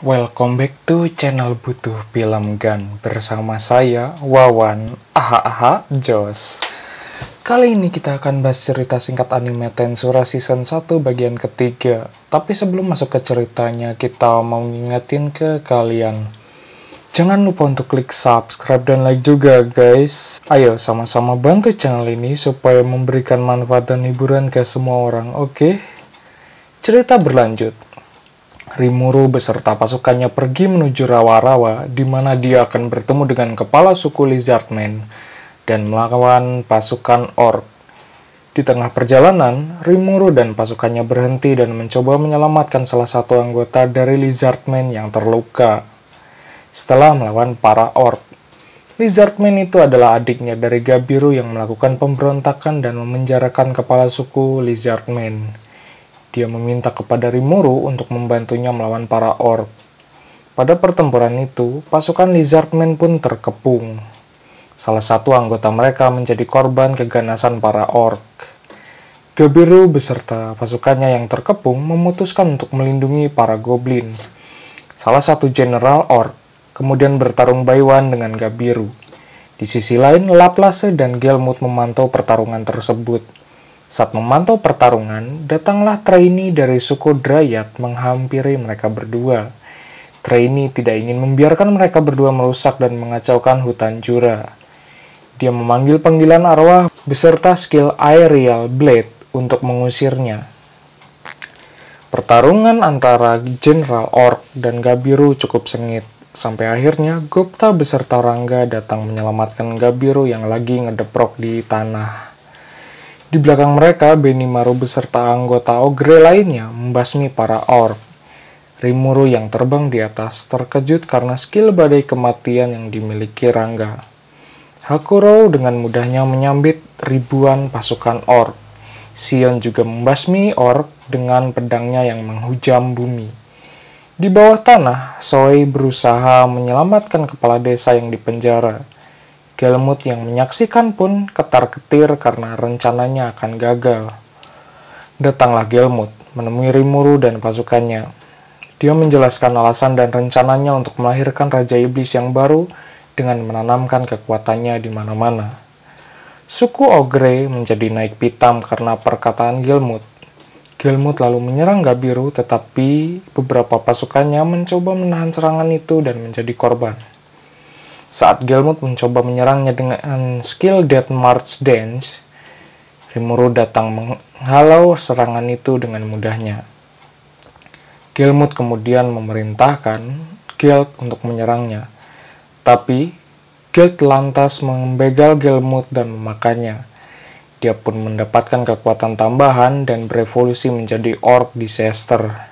Welcome back to channel Butuh Film Gun bersama saya Wawan Jos. Kali ini kita akan bahas cerita singkat anime Tensura season 1 bagian ketiga. Tapi sebelum masuk ke ceritanya, kita mau ngingetin ke kalian, jangan lupa untuk klik subscribe dan like juga guys. Ayo sama-sama bantu channel ini supaya memberikan manfaat dan hiburan ke semua orang, oke? Cerita berlanjut. Rimuru beserta pasukannya pergi menuju rawa-rawa, di mana dia akan bertemu dengan kepala suku Lizardmen dan melawan pasukan orc. Di tengah perjalanan, Rimuru dan pasukannya berhenti dan mencoba menyelamatkan salah satu anggota dari Lizardmen yang terluka. Setelah melawan para orc, Lizardmen itu adalah adiknya dari Gabiru yang melakukan pemberontakan dan memenjarakan kepala suku Lizardmen. Dia meminta kepada Rimuru untuk membantunya melawan para orc. Pada pertempuran itu, pasukan Lizardmen pun terkepung. Salah satu anggota mereka menjadi korban keganasan para orc. Gabiru beserta pasukannya yang terkepung memutuskan untuk melindungi para goblin. Salah satu jenderal orc kemudian bertarung Baiwan dengan Gabiru. Di sisi lain, Laplace dan Gelmut memantau pertarungan tersebut. Saat memantau pertarungan, datanglah trainee dari suku Dryad menghampiri mereka berdua. Trainee tidak ingin membiarkan mereka berdua merusak dan mengacaukan hutan Jura. Dia memanggil panggilan arwah beserta skill Aerial Blade untuk mengusirnya. Pertarungan antara Jenderal Orc dan Gabiru cukup sengit, sampai akhirnya Gupta beserta Rangga datang menyelamatkan Gabiru yang lagi ngedeprok di tanah. Di belakang mereka, Benimaru beserta anggota Ogre lainnya membasmi para orc. Rimuru yang terbang di atas terkejut karena skill badai kematian yang dimiliki Rangga. Hakuro dengan mudahnya menyambit ribuan pasukan orc. Sion juga membasmi orc dengan pedangnya yang menghujam bumi. Di bawah tanah, Soei berusaha menyelamatkan kepala desa yang dipenjara. Gelmut yang menyaksikan pun ketar-ketir karena rencananya akan gagal. Datanglah Gelmut menemui Rimuru dan pasukannya. Dia menjelaskan alasan dan rencananya untuk melahirkan Raja Iblis yang baru dengan menanamkan kekuatannya di mana-mana. Suku Ogre menjadi naik pitam karena perkataan Gelmut. Gelmut lalu menyerang Gabiru, tetapi beberapa pasukannya mencoba menahan serangan itu dan menjadi korban. Saat Gelmut mencoba menyerangnya dengan skill Death March Dance, Rimuru datang menghalau serangan itu dengan mudahnya. Gelmut kemudian memerintahkan Geld untuk menyerangnya, tapi Geld lantas membegal Gelmut dan memakannya. Dia pun mendapatkan kekuatan tambahan dan berevolusi menjadi Orc Disaster.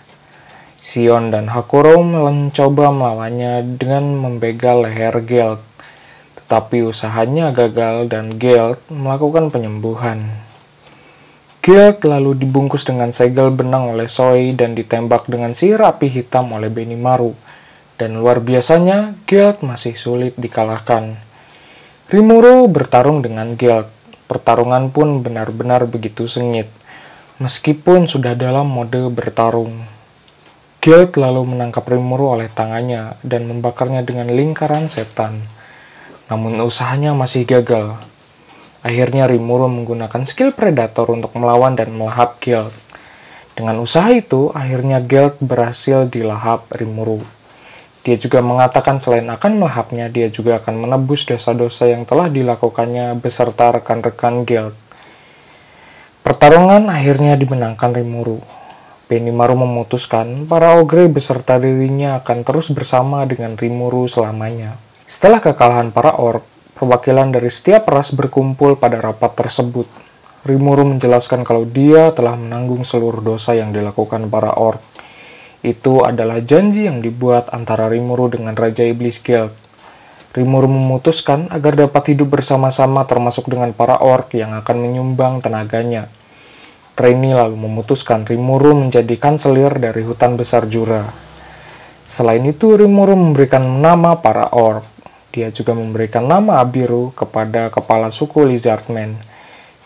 Sion dan Hakuro mencoba melawannya dengan membegal leher Geld, tetapi usahanya gagal dan Geld melakukan penyembuhan. Geld lalu dibungkus dengan segel benang oleh Soei dan ditembak dengan sihir api hitam oleh Benimaru, dan luar biasanya Geld masih sulit dikalahkan. Rimuru bertarung dengan Geld. Pertarungan pun benar-benar begitu sengit, meskipun sudah dalam mode bertarung. Geld lalu menangkap Rimuru oleh tangannya dan membakarnya dengan lingkaran setan. Namun usahanya masih gagal. Akhirnya Rimuru menggunakan skill Predator untuk melawan dan melahap Geld. Dengan usaha itu, akhirnya Geld berhasil dilahap Rimuru. Dia juga mengatakan selain akan melahapnya, dia juga akan menebus dosa-dosa yang telah dilakukannya beserta rekan-rekan Geld. Pertarungan akhirnya dimenangkan Rimuru. Benimaru memutuskan para Ogre beserta dirinya akan terus bersama dengan Rimuru selamanya. Setelah kekalahan para orc, perwakilan dari setiap ras berkumpul pada rapat tersebut. Rimuru menjelaskan kalau dia telah menanggung seluruh dosa yang dilakukan para orc. Itu adalah janji yang dibuat antara Rimuru dengan Raja Iblis Geld. Rimuru memutuskan agar dapat hidup bersama-sama termasuk dengan para orc yang akan menyumbang tenaganya. Trainee lalu memutuskan Rimuru menjadi kanselir dari hutan besar Jura. Selain itu, Rimuru memberikan nama para orc. Dia juga memberikan nama Abiru kepada kepala suku Lizardmen.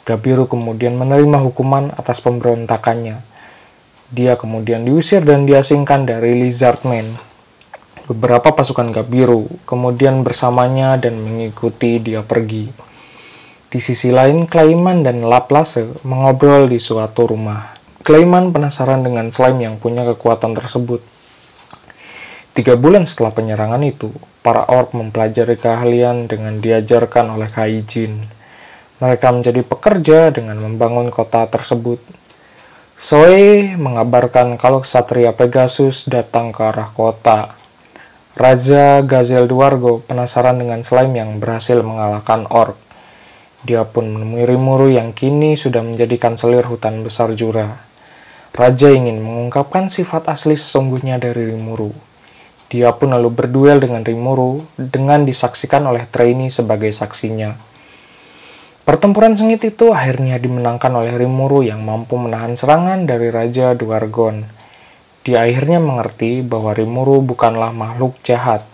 Gabiru kemudian menerima hukuman atas pemberontakannya. Dia kemudian diusir dan diasingkan dari Lizardmen. beberapa pasukan Gabiru kemudian bersamanya dan mengikuti dia pergi. Di sisi lain, Clayman dan Laplace mengobrol di suatu rumah. Clayman penasaran dengan slime yang punya kekuatan tersebut. 3 bulan setelah penyerangan itu, para orc mempelajari keahlian dengan diajarkan oleh Kaijin. Mereka menjadi pekerja dengan membangun kota tersebut. Zoe mengabarkan kalau Ksatria Pegasus datang ke arah kota. Raja Gazel Duargo penasaran dengan slime yang berhasil mengalahkan orc. Dia pun menemui Rimuru yang kini sudah menjadi kanselir hutan besar Jura. Raja ingin mengungkapkan sifat asli sesungguhnya dari Rimuru. Dia pun lalu berduel dengan Rimuru dengan disaksikan oleh trainee sebagai saksinya. Pertempuran sengit itu akhirnya dimenangkan oleh Rimuru yang mampu menahan serangan dari Raja Duargon. Dia akhirnya mengerti bahwa Rimuru bukanlah makhluk jahat.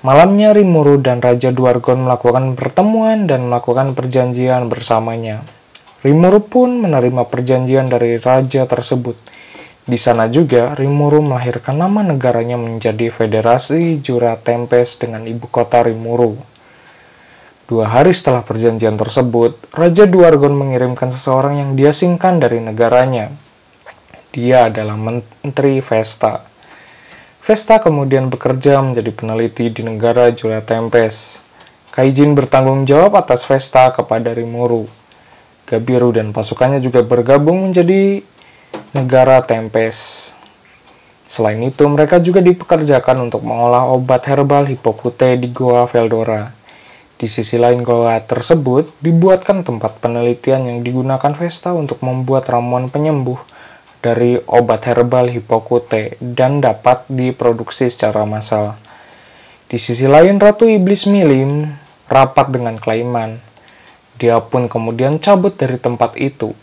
Malamnya Rimuru dan Raja Duargon melakukan pertemuan dan melakukan perjanjian bersamanya. Rimuru pun menerima perjanjian dari raja tersebut. Di sana juga Rimuru melahirkan nama negaranya menjadi Federasi Jura Tempest dengan ibu kota Rimuru. 2 hari setelah perjanjian tersebut, Raja Duargon mengirimkan seseorang yang diasingkan dari negaranya. Dia adalah Menteri Vesta. Vesta kemudian bekerja menjadi peneliti di negara Jura Tempest. Kaijin bertanggung jawab atas Vesta kepada Rimuru. Gabiru dan pasukannya juga bergabung menjadi negara Tempest. Selain itu, mereka juga dipekerjakan untuk mengolah obat herbal Hippocute di Goa Veldora. Di sisi lain goa tersebut dibuatkan tempat penelitian yang digunakan Vesta untuk membuat ramuan penyembuh dari obat herbal Hippocute dan dapat diproduksi secara massal. Di sisi lain, Ratu Iblis Milim rapat dengan Clayman. Dia pun kemudian cabut dari tempat itu.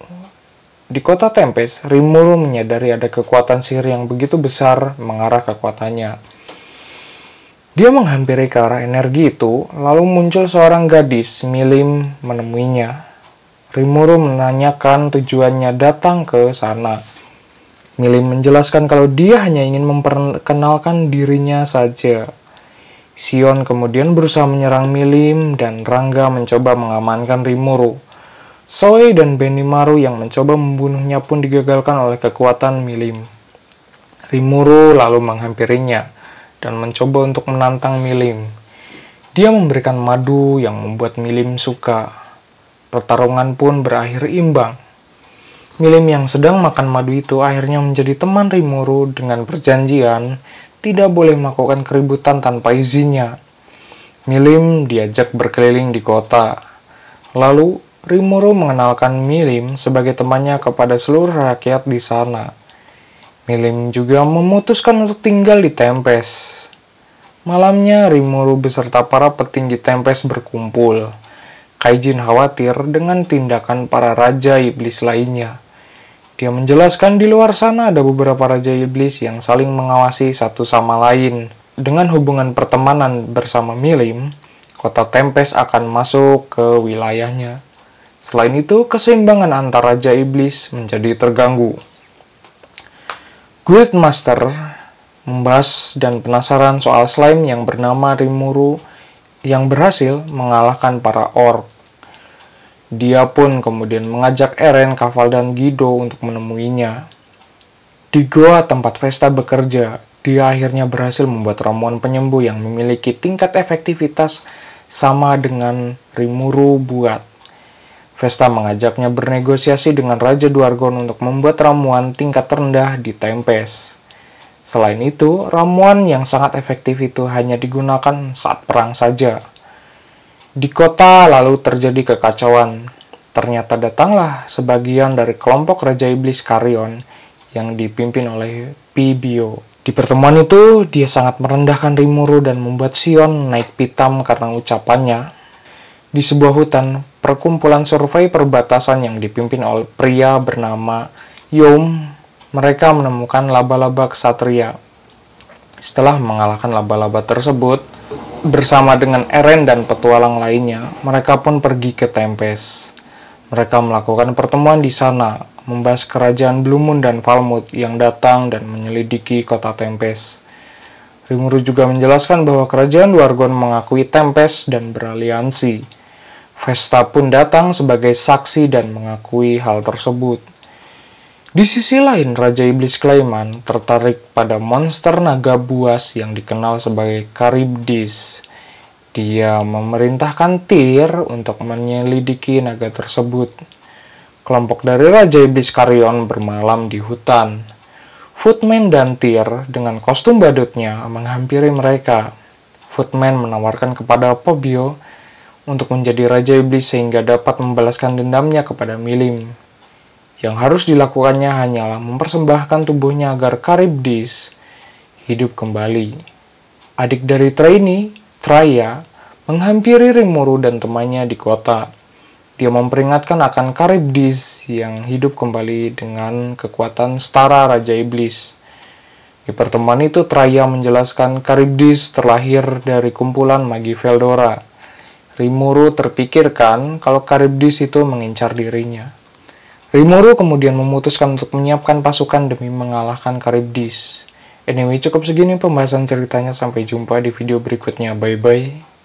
Di kota Tempest, Rimuru menyadari ada kekuatan sihir yang begitu besar mengarah kekuatannya. Dia menghampiri ke arah energi itu, lalu muncul seorang gadis, Milim, menemuinya. Rimuru menanyakan tujuannya datang ke sana. Milim menjelaskan kalau dia hanya ingin memperkenalkan dirinya saja. Sion kemudian berusaha menyerang Milim dan Rangga mencoba mengamankan Rimuru. Zoe dan Benimaru yang mencoba membunuhnya pun digagalkan oleh kekuatan Milim. Rimuru lalu menghampirinya dan mencoba untuk menantang Milim. Dia memberikan madu yang membuat Milim suka. Pertarungan pun berakhir imbang. Milim yang sedang makan madu itu akhirnya menjadi teman Rimuru dengan perjanjian tidak boleh melakukan keributan tanpa izinnya. Milim diajak berkeliling di kota. Lalu Rimuru mengenalkan Milim sebagai temannya kepada seluruh rakyat di sana. Milim juga memutuskan untuk tinggal di Tempest. Malamnya Rimuru beserta para petinggi Tempest berkumpul. Kaijin khawatir dengan tindakan para Raja Iblis lainnya. Dia menjelaskan di luar sana ada beberapa Raja Iblis yang saling mengawasi satu sama lain. Dengan hubungan pertemanan bersama Milim, kota Tempest akan masuk ke wilayahnya. Selain itu, keseimbangan antar Raja Iblis menjadi terganggu. Guildmaster membahas dan penasaran soal slime yang bernama Rimuru yang berhasil mengalahkan para orc. Dia pun kemudian mengajak Eren, Kafal, dan Guido untuk menemuinya. Di goa tempat Vesta bekerja, dia akhirnya berhasil membuat ramuan penyembuh yang memiliki tingkat efektivitas sama dengan Rimuru buat. Vesta mengajaknya bernegosiasi dengan Raja Duargon untuk membuat ramuan tingkat rendah di Tempest. Selain itu, ramuan yang sangat efektif itu hanya digunakan saat perang saja. Di kota lalu terjadi kekacauan. Ternyata datanglah sebagian dari kelompok Raja Iblis Carrion yang dipimpin oleh Pibio. Di pertemuan itu, dia sangat merendahkan Rimuru dan membuat Sion naik pitam karena ucapannya. Di sebuah hutan, perkumpulan survei perbatasan yang dipimpin oleh pria bernama Yom, mereka menemukan laba-laba ksatria. Setelah mengalahkan laba-laba tersebut, bersama dengan Eren dan petualang lainnya, mereka pun pergi ke Tempest. Mereka melakukan pertemuan di sana, membahas kerajaan Blue Moon dan Falmouth yang datang dan menyelidiki kota Tempest. Rimuru juga menjelaskan bahwa kerajaan Dwargon mengakui Tempest dan beraliansi. Vesta pun datang sebagai saksi dan mengakui hal tersebut. Di sisi lain, Raja Iblis Clayman tertarik pada monster naga buas yang dikenal sebagai Charybdis. Dia memerintahkan Tyr untuk menyelidiki naga tersebut. Kelompok dari Raja Iblis Carrion bermalam di hutan. Footman dan Tyr dengan kostum badutnya menghampiri mereka. Footman menawarkan kepada Pobio untuk menjadi Raja Iblis sehingga dapat membalaskan dendamnya kepada Milim. Yang harus dilakukannya hanyalah mempersembahkan tubuhnya agar Charybdis hidup kembali. Adik dari Traini, Traya, menghampiri Rimuru dan temannya di kota. Dia memperingatkan akan Charybdis yang hidup kembali dengan kekuatan setara Raja Iblis. Di pertemuan itu, Traya menjelaskan Charybdis terlahir dari kumpulan magi Veldora. Rimuru terpikirkan kalau Charybdis itu mengincar dirinya. Rimuru kemudian memutuskan untuk menyiapkan pasukan demi mengalahkan Charybdis. Anyway, cukup segini pembahasan ceritanya. Sampai jumpa di video berikutnya. Bye-bye.